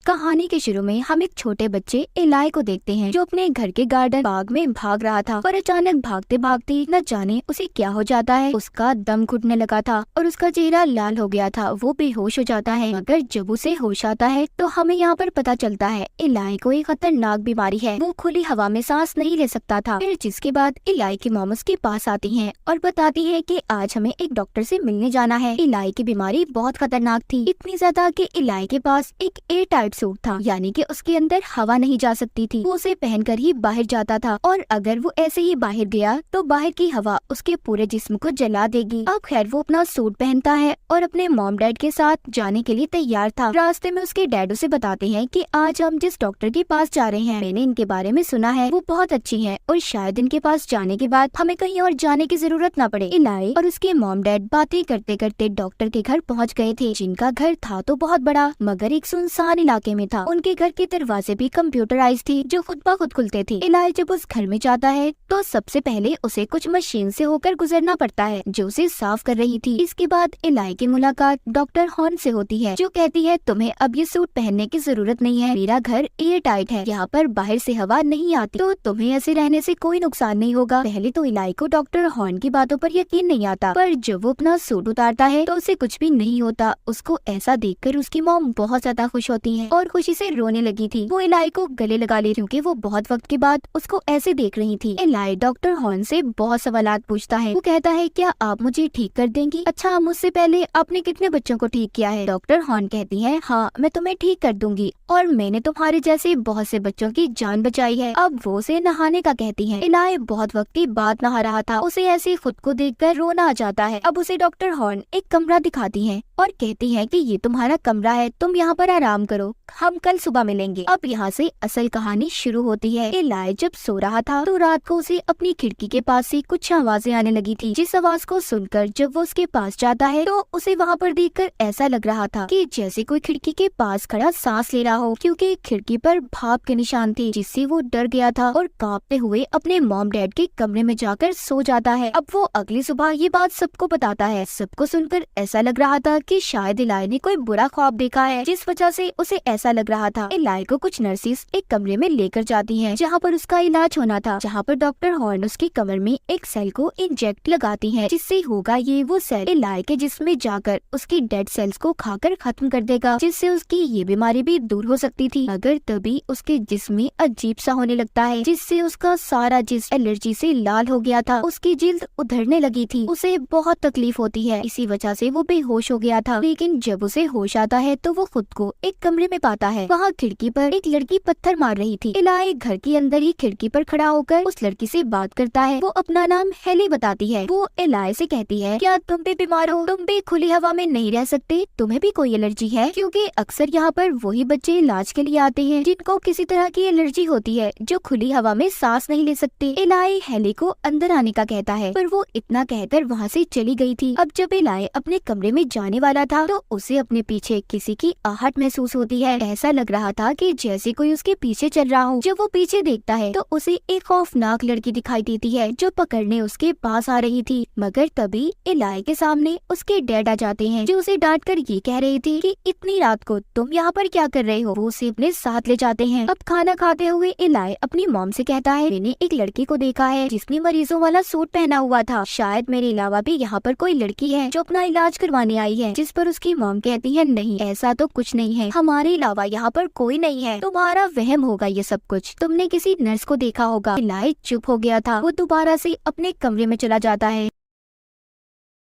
कहानी के शुरू में हम एक छोटे बच्चे इलाई को देखते हैं जो अपने घर के गार्डन बाग में भाग रहा था और अचानक भागते भागते न जाने उसे क्या हो जाता है। उसका दम घुटने लगा था और उसका चेहरा लाल हो गया था। वो बेहोश हो जाता है। मगर जब उसे होश आता है तो हमें यहाँ पर पता चलता है इलाई को एक खतरनाक बीमारी है। वो खुली हवा में सांस नहीं ले सकता था। फिर जिसके बाद इलाई की मॉम उसके पास आती है और बताती है कि आज हमें एक डॉक्टर से मिलने जाना है। इलाई की बीमारी बहुत खतरनाक थी, इतनी ज्यादा कि इलाई के पास एक एयर टाइट सूट था, यानी कि उसके अंदर हवा नहीं जा सकती थी। वो उसे पहनकर ही बाहर जाता था और अगर वो ऐसे ही बाहर गया तो बाहर की हवा उसके पूरे जिस्म को जला देगी। अब खैर वो अपना सूट पहनता है और अपने मॉम डैड के साथ जाने के लिए तैयार था। रास्ते में उसके डैड उसे बताते हैं कि आज हम जिस डॉक्टर के पास जा रहे हैं, मैंने इनके बारे में सुना है, वो बहुत अच्छी है और शायद इनके पास जाने के बाद हमें कहीं और जाने की जरूरत न पड़े। इलाई और उसके मॉम डैड बातें करते करते डॉक्टर के घर पहुँच गए थे, जिनका घर था तो बहुत बड़ा मगर एक सुनसान इलाके में था। उनके घर के दरवाजे भी कंप्यूटराइज थी जो खुद ब खुद खुलते थे। इलाई जब उस घर में जाता है तो सबसे पहले उसे कुछ मशीन से होकर गुजरना पड़ता है जो उसे साफ कर रही थी। इसके बाद इलाई की मुलाकात डॉक्टर हॉर्न से होती है जो कहती है तुम्हें अब ये सूट पहनने की जरूरत नहीं है, मेरा घर एयर टाइट है, यहाँ पर बाहर से हवा नहीं आती, तो तुम्हें ऐसे रहने से कोई नुकसान नहीं होगा। पहले तो इलाई को डॉक्टर हॉर्न की बातों पर यकीन नहीं आता, पर जब वो अपना सूट उतारता है तो उसे कुछ भी नहीं होता। उसको ऐसा देखकर उसकी मॉम बहुत ज्यादा खुश होती है और खुशी से रोने लगी थी। वो इलाई को गले लगा ली क्योंकि वो बहुत वक्त के बाद उसको ऐसे देख रही थी। इलाई डॉक्टर हॉर्न से बहुत सवालात पूछता है। वो कहता है क्या आप मुझे ठीक कर देंगी? अच्छा, मुझसे पहले आपने कितने बच्चों को ठीक किया है? डॉक्टर हॉर्न कहती है हाँ, मैं तुम्हें ठीक कर दूंगी और मैंने तुम्हारे जैसे बहुत से बच्चों की जान बचाई है। अब वो उसे नहाने का कहती है। इलाई बहुत वक्त के बाद नहा रहा था, उसे ऐसे खुद को देखकर रोना आ जाता है। अब उसे डॉक्टर हॉर्न एक कमरा दिखाती है और कहती है कि ये तुम्हारा कमरा है, तुम यहाँ पर आराम करो, हम कल सुबह मिलेंगे। अब यहाँ से असल कहानी शुरू होती है। इलाई जब सो रहा था तो रात को उसे अपनी खिड़की के पास से कुछ आवाजें आने लगी थी, जिस आवाज को सुनकर जब वो उसके पास जाता है तो उसे वहाँ पर देखकर ऐसा लग रहा था कि जैसे कोई खिड़की के पास खड़ा सांस ले रहा हो, क्योंकि खिड़की पर भाप के निशान थे, जिससे वो डर गया था और कांपते हुए अपने मॉम डैड के कमरे में जाकर सो जाता है। अब वो अगली सुबह ये बात सबको बताता है। सबको सुनकर ऐसा लग रहा था कि शायद इलाई ने कोई बुरा ख्वाब देखा है, जिस वजह से उसे ऐसा लग रहा था। इलाई को कुछ नर्सिस एक कमरे में लेकर जाती हैं, जहाँ पर उसका इलाज होना था, जहाँ पर डॉक्टर हॉर्न उसकी कमर में एक सेल को इंजेक्ट लगाती है, जिससे होगा ये वो सेल इलाई के जिस्म में जाकर उसकी डेड सेल्स को खाकर खत्म कर देगा, जिससे उसकी ये बीमारी भी दूर हो सकती थी। मगर तभी उसके जिस्म में अजीब सा होने लगता है, जिससे उसका सारा जिस्म एलर्जी से लाल हो गया था। उसकी जिल्द उधड़ने लगी थी, उसे बहुत तकलीफ होती है। इसी वजह से वो बेहोश हो गया था। लेकिन जब उसे होश आता है तो वो खुद को एक कमरे में पाता है। वहाँ खिड़की पर एक लड़की पत्थर मार रही थी। इलाई घर के अंदर ही खिड़की पर खड़ा होकर उस लड़की से बात करता है। वो अपना नाम हेली बताती है। वो इलाई से कहती है क्या तुम भी बीमार हो? तुम भी खुली हवा में नहीं रह सकते? तुम्हें भी कोई एलर्जी है? क्योंकि अक्सर यहाँ पर वही बच्चे इलाज के लिए आते हैं जिनको किसी तरह की एलर्जी होती है, जो खुली हवा में सांस नहीं ले सकते। इलाई हेली को अंदर आने का कहता है, पर वो इतना कहकर वहाँ से चली गई थी। अब जब इलाई अपने कमरे में जाने वाला था तो उसे अपने पीछे किसी की आहट महसूस होती है। ऐसा लग रहा था कि जैसे कोई उसके पीछे चल रहा हो। जब वो पीछे देखता है तो उसे एक खौफनाक लड़की दिखाई देती है जो पकड़ने उसके पास आ रही थी। मगर तभी इलाई के सामने उसके डैड आ जाते हैं, जो उसे डांट कर ये कह रही थी कि इतनी रात को तुम यहाँ पर क्या कर रहे हो। वो उसे अपने साथ ले जाते हैं। अब खाना खाते हुए इलाई अपनी मॉम से कहता है मैंने एक लड़की को देखा है जिसने मरीजों वाला सूट पहना हुआ था, शायद मेरे अलावा भी यहाँ पर कोई लड़की है जो अपना इलाज करवाने आई है। जिस पर उसकी मॉम कहती है नहीं, ऐसा तो कुछ नहीं है, हमारे अलावा यहाँ पर कोई नहीं है, तुम्हारा वहम होगा ये सब कुछ, तुमने किसी नर्स को देखा होगा। इलाई चुप हो गया था। वो दोबारा से अपने कमरे में चला जाता है।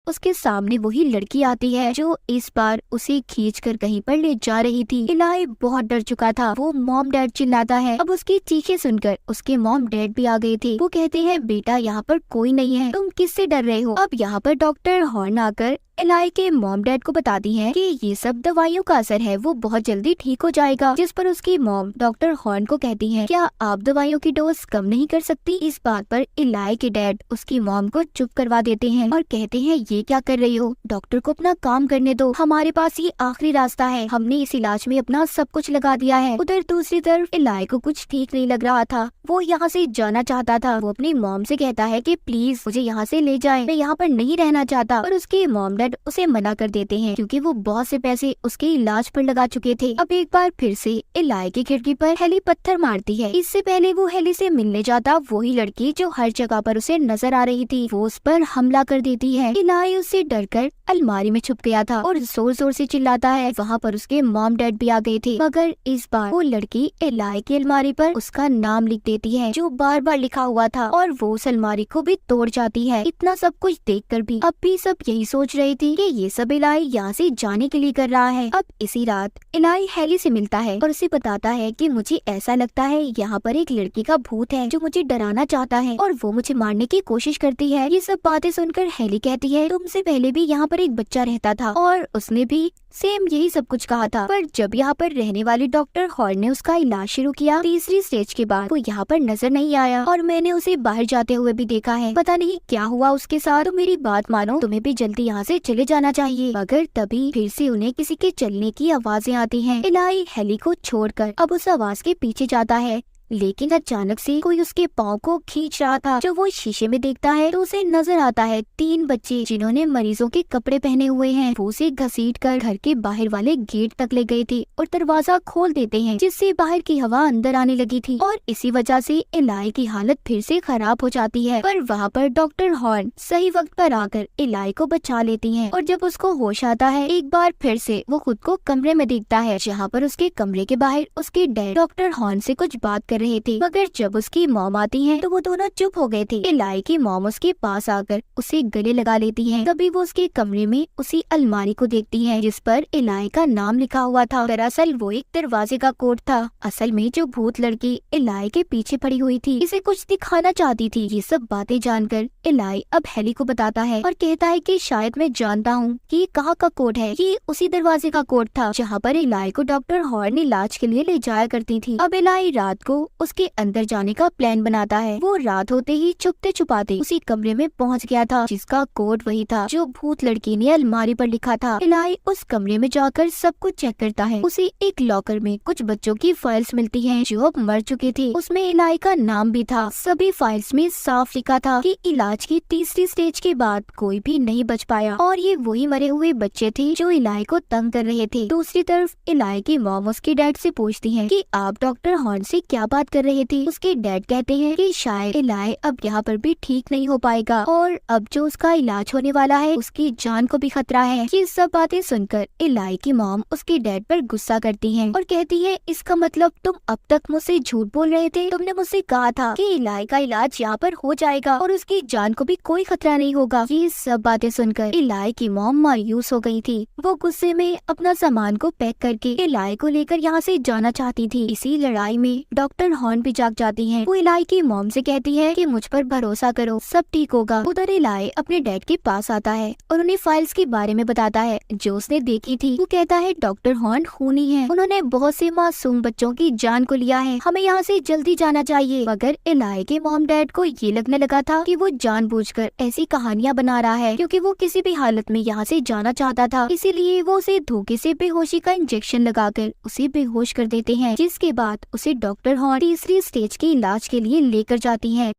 उसके सामने वही लड़की आती है जो इस बार उसे खींचकर कहीं पर ले जा रही थी। इलाई बहुत डर चुका था। वो मॉम डैड चिल्लाता है। अब उसकी चीखें सुनकर उसके मॉम डैड भी आ गए थे। वो कहते हैं बेटा यहाँ पर कोई नहीं है, तुम किससे डर रहे हो? अब यहाँ पर डॉक्टर हॉर्न आकर इलाई के मॉम डैड को बताती है कि ये सब दवाइयों का असर है, वो बहुत जल्दी ठीक हो जाएगा। जिस पर उसकी मॉम डॉक्टर हॉर्न को कहती है क्या आप दवाइयों की डोज कम नहीं कर सकती? इस बात पर इलाई के डैड उसकी मॉम को चुप करवा देते हैं और कहते हैं ये क्या कर रही हो, डॉक्टर को अपना काम करने दो, हमारे पास ये आखिरी रास्ता है, हमने इस इलाज में अपना सब कुछ लगा दिया है। उधर दूसरी तरफ इलाई को कुछ ठीक नहीं लग रहा था। वो यहाँ से जाना चाहता था। वो अपनी मॉम से कहता है कि प्लीज मुझे यहाँ से ले जाएं, मैं यहाँ पर नहीं रहना चाहता। और उसके मॉम डैड डैड उसे मना कर देते हैं क्योंकि वो बहुत से पैसे उसके इलाज पर लगा चुके थे। अब एक बार फिर से इलाई की खिड़की पर हेली पत्थर मारती है। इससे पहले वो हेली से मिलने जाता वही लड़की जो हर जगह पर उसे नजर आ रही थी, वो उस पर हमला कर देती है। इलाई उससे डरकर अलमारी में छुप गया था और जोर जोर से चिल्लाता है। वहाँ पर उसके मॉम डैड भी आ गए थे, मगर इस बार वो लड़की इलाई की अलमारी पर उसका नाम लिख देती है जो बार बार लिखा हुआ था, और वो उस अलमारी को भी तोड़ जाती है। इतना सब कुछ देखकर भी अब भी सब यही सोच रही थी कि ये सब इलाई यहाँ से जाने के लिए कर रहा है। अब इसी रात इलाई हेली से मिलता है और उसे बताता है कि मुझे ऐसा लगता है यहाँ पर एक लड़की का भूत है जो मुझे डराना चाहता है और वो मुझे मारने की कोशिश करती है। ये सब बातें सुनकर हेली कहती है तुमसे पहले भी यहाँ पर एक बच्चा रहता था और उसने भी सेम यही सब कुछ कहा था, पर जब यहाँ पर रहने वाले डॉक्टर हॉर्न ने उसका इलाज शुरू किया, तीसरी स्टेज के बाद वो यहाँ पर नजर नहीं आया और मैंने उसे बाहर जाते हुए भी देखा है। पता नहीं क्या हुआ उसके साथ। तो मेरी बात मानो, तुम्हें भी जल्दी यहाँ से चले जाना चाहिए। मगर तभी फिर से उन्हें किसी के चलने की आवाजें आती हैं। इलाई हेली को छोड़कर अब उस आवाज के पीछे जाता है, लेकिन अचानक से कोई उसके पाँव को खींच रहा था। जो वो शीशे में देखता है तो उसे नजर आता है 3 बच्चे जिन्होंने मरीजों के कपड़े पहने हुए हैं। वो उसे घसीटकर घर के बाहर वाले गेट तक ले गए थे और दरवाजा खोल देते हैं, जिससे बाहर की हवा अंदर आने लगी थी और इसी वजह से इलाई की हालत फिर से खराब हो जाती है। पर वहाँ पर डॉक्टर हॉर्न सही वक्त पर आकर इलाई को बचा लेती है और जब उसको होश आता है एक बार फिर से वो खुद को कमरे में देखता है, जहाँ पर उसके कमरे के बाहर उसके डैड डॉक्टर हॉर्न से कुछ बात कर रहे थे। मगर जब उसकी मॉम आती है तो वो दोनों चुप हो गए थे। इलाई की मॉम उसके पास आकर उसे गले लगा लेती है। तभी वो उसके कमरे में उसी अलमारी को देखती है जिस पर इलाई का नाम लिखा हुआ था। दरअसल वो एक दरवाजे का कोड था। असल में जो भूत लड़की इलाई के पीछे पड़ी हुई थी इसे कुछ दिखाना चाहती थी। ये सब बातें जानकर इलाई अब हेली को बताता है और कहता है कि शायद मैं जानता हूँ कि कहाँ का कोड है। ये उसी दरवाजे का कोड था जहाँ पर इलाई को डॉक्टर हॉर्न इलाज के लिए ले जाया करती थी। अब इलाई रात को उसके अंदर जाने का प्लान बनाता है। वो रात होते ही छुपते छुपाते उसी कमरे में पहुंच गया था जिसका कोड वही था जो भूत लड़की ने अलमारी पर लिखा था। इलाई उस कमरे में जाकर सब कुछ चेक करता है। उसे एक लॉकर में कुछ बच्चों की फाइल्स मिलती हैं जो अब मर चुके थे। उसमें इलाई का नाम भी था। सभी फाइल्स में साफ लिखा था कि इलाज की तीसरी स्टेज के बाद कोई भी नहीं बच पाया और ये वही मरे हुए बच्चे थे जो इलाई को तंग कर रहे थे। दूसरी तरफ इलाई की मॉम उसके डैड से पूछती है कि आप डॉक्टर हॉर्न से क्या बात कर रहे थे। उसके डैड कहते हैं कि शायद इलाई अब यहाँ पर भी ठीक नहीं हो पाएगा और अब जो उसका इलाज होने वाला है उसकी जान को भी खतरा है। ये सब बातें सुनकर इलाई की मॉम उसके डैड पर गुस्सा करती है और कहती है इसका मतलब तुम अब तक मुझसे झूठ बोल रहे थे। तुमने मुझसे कहा था कि इलाई का इलाज यहाँ पर हो जाएगा और उसकी जान को भी कोई खतरा नहीं होगा। ये सब बातें सुनकर इलाई की मॉम मायूस हो गई थी। वो गुस्से में अपना सामान को पैक करके इलाई को लेकर यहाँ से जाना चाहती थी। इसी लड़ाई में डॉक्टर हॉर्न भी जाग जाती हैं। वो इलाई की मॉम से कहती है कि मुझ पर भरोसा करो, सब ठीक होगा। उधर इलाई अपने डैड के पास आता है और उन्हें फाइल्स के बारे में बताता है जो उसने देखी थी। वो कहता है डॉक्टर हॉर्न खूनी है, उन्होंने बहुत से मासूम बच्चों की जान को लिया है, हमें यहाँ से जल्दी जाना चाहिए। मगर इलाई के मॉम डैड को ये लगने लगा था कि वो जानबूझकर ऐसी कहानियाँ बना रहा है क्योंकि वो किसी भी हालत में यहाँ से जाना चाहता था। इसीलिए वो उसे धोखे से बेहोशी का इंजेक्शन लगाकर उसे बेहोश कर देते हैं, जिसके बाद उसे डॉक्टर हॉर्न तीसरी स्टेज के इलाज के लिए लेकर जाती हैं।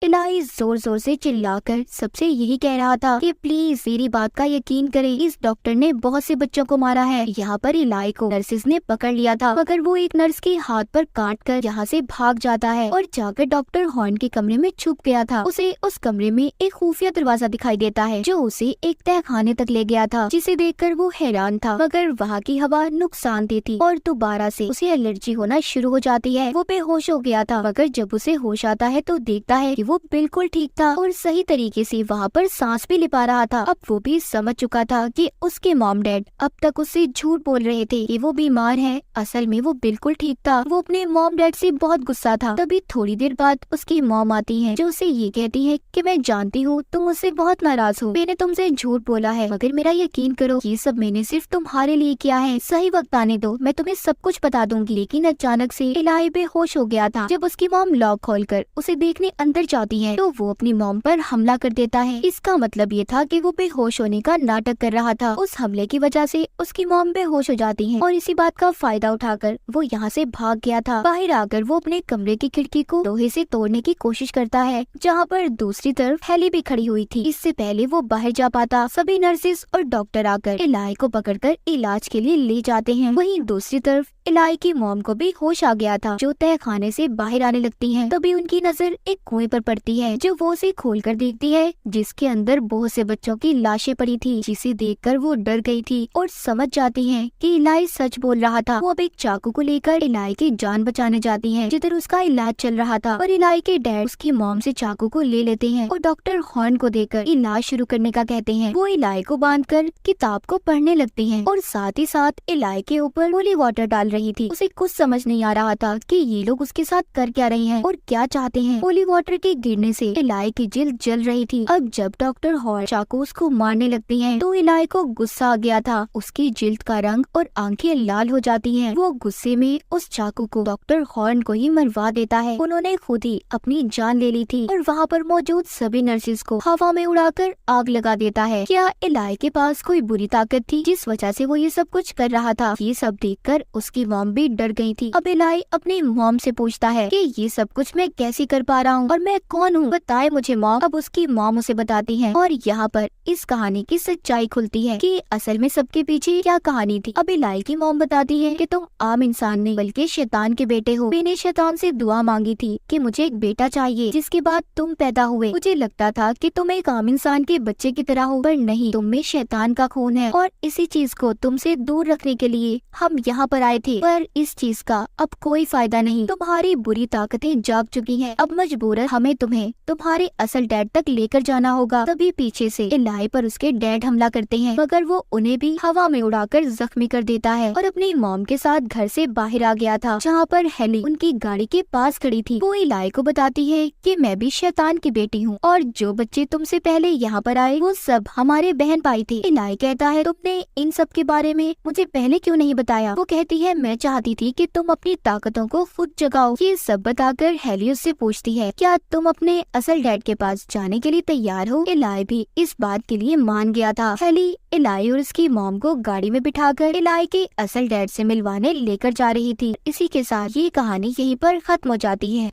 इलाई जोर जोर से चिल्लाकर सबसे यही कह रहा था कि प्लीज मेरी बात का यकीन करें, इस डॉक्टर ने बहुत से बच्चों को मारा है। यहाँ पर इलाई को नर्सिस ने पकड़ लिया था, मगर वो एक नर्स के हाथ पर काट कर यहाँ से भाग जाता है और जाकर डॉक्टर हॉर्न के कमरे में छुप गया था। उसे उस कमरे में एक खुफिया दरवाजा दिखाई देता है जो उसे एक तहखाने तक ले गया था, जिसे देखकर वो हैरान था। मगर वहाँ की हवा नुकसानदेह थी और दोबारा से उसे एलर्जी होना शुरू हो जाती है। वो बेहोश हो गया था, मगर जब उसे होश आता है तो देखता है कि वो बिल्कुल ठीक था और सही तरीके से वहाँ पर सांस भी ले पा रहा था। अब वो भी समझ चुका था कि उसके मॉम डैड अब तक उससे झूठ बोल रहे थे कि वो बीमार है। असल में वो बिल्कुल ठीक था। वो अपने मॉम डैड से बहुत गुस्सा था। तभी थोड़ी देर बाद उसकी मॉम आती है जो उसे ये कहती है कि मैं जानती हूँ तुम मुझसे बहुत नाराज हो, मैंने तुमसे झूठ बोला है, मगर मेरा यकीन करो ये सब मैंने सिर्फ तुम्हारे लिए किया है। सही वक्त आने दो, मैं तुम्हें सब कुछ बता दूंगी। लेकिन अचानक से इलाई बेहोश हो गया था। जब उसकी मॉम लॉक खोलकर उसे देखने अंदर जाती है तो वो अपनी मॉम पर हमला कर देता है। इसका मतलब ये था कि वो बेहोश होने का नाटक कर रहा था। उस हमले की वजह से उसकी मॉम बेहोश हो जाती है और इसी बात का फायदा उठाकर वो यहाँ से भाग गया था। बाहर आकर वो अपने कमरे की खिड़की को लोहे से तोड़ने की कोशिश करता है, जहाँ पर दूसरी तरफ हेली भी खड़ी हुई थी। इससे पहले वो बाहर जा पाता, सभी नर्सेस और डॉक्टर आकर इलाई को पकड़कर इलाज के लिए ले जाते हैं। वहीं दूसरी तरफ इलाई की मॉम को भी होश आ गया था, जो तहखाने से बाहर आने लगती हैं। तभी उनकी नजर एक कुएं पर पड़ती है, जो वो उसे खोलकर देखती है, जिसके अंदर बहुत से बच्चों की लाशें पड़ी थी, जिसे देखकर वो डर गई थी और समझ जाती हैं कि इलाई सच बोल रहा था। वो अब एक चाकू को लेकर इलाई की जान बचाने जाती हैं, जिधर उसका इलाज चल रहा था। और इलाई के डैड उसकी मॉम से चाकू को ले लेते हैं और डॉक्टर हॉर्न को देकर इलाज शुरू करने का कहते हैं। वो इलाई को बांधकर किताब को पढ़ने लगती हैं और साथ ही साथ इलाई के ऊपर होली वाटर डाल रही थी। उसे कुछ समझ नहीं आ रहा था कि ये लोग उसके साथ कर क्या रहे हैं और क्या चाहते हैं। होली वाटर के गिरने से इलाई की जिल्द जल रही थी। अब जब डॉक्टर हॉर्न चाकू उसको मारने लगती हैं, तो इलाई को गुस्सा आ गया था। उसकी जिल्द का रंग और आंखें लाल हो जाती हैं। वो गुस्से में उस चाकू को डॉक्टर हॉर्न को ही मरवा देता है। उन्होंने खुद ही अपनी जान ले ली थी और वहाँ पर मौजूद सभी नर्सेस को हवा में उड़ाकर आग लगा देता है। क्या इलाई के पास कोई बुरी ताकत थी जिस वजह से वो ये सब कुछ कर रहा था? ये सब देखकर उसकी मॉम भी डर गई थी। अब इलाई अपनी मॉम से पूछता है कि ये सब कुछ मैं कैसे कर पा रहा हूँ और मैं कौन हूँ, बताए मुझे मॉम। अब उसकी मॉम उसे बताती है और यहाँ पर इस कहानी की सच्चाई खुलती है कि असल में सबके पीछे क्या कहानी थी। अब इलाई की मॉम बताती है कि तुम आम इंसान नहीं बल्कि शैतान के बेटे हो। मैंने शैतान से दुआ मांगी थी कि मुझे एक बेटा चाहिए, जिसके बाद तुम पैदा हुए। मुझे लगता था कि तुम एक आम इंसान के बच्चे की तरह हो, पर नहीं, तुम में शैतान का खून है और इसी चीज को तुमसे दूर रखने के लिए हम यहाँ पर आए थे। पर इस चीज का अब कोई फायदा नहीं, तुम्हारी बुरी ताकतें जाग चुकी हैं। अब मजबूरन हमें तुम्हें तुम्हारे असल डैड तक लेकर जाना होगा। तभी पीछे से इलाई पर उसके डैड हमला करते हैं, मगर वो उन्हें भी हवा में उड़ाकर जख्मी कर देता है और अपनी मॉम के साथ घर से बाहर आ गया था, जहाँ पर हेली उनकी गाड़ी के पास खड़ी थी। वो इलाई को बताती है कि मैं भी शैतान की बेटी हूँ और जो बच्चे तुमसे पहले यहाँ पर आए वो सब हमारे बहन भाई थे। इलाई कहता है तुमने इन सब के बारे में मुझे पहले क्यों नहीं बताया? वो कहती है मैं चाहती थी कि तुम अपनी ताकतों को खुद जगाओ। ये सब बताकर हेली उससे पूछती है क्या तुम अपने असल डैड के पास जाने के लिए तैयार हो? इलाई भी इस बात के लिए मान गया था। हेली इलाई और उसकी मॉम को गाड़ी में बिठाकर इलाई के असल डैड से मिलवाने लेकर जा रही थी। इसी के साथ ये कहानी यहीं पर खत्म हो जाती है।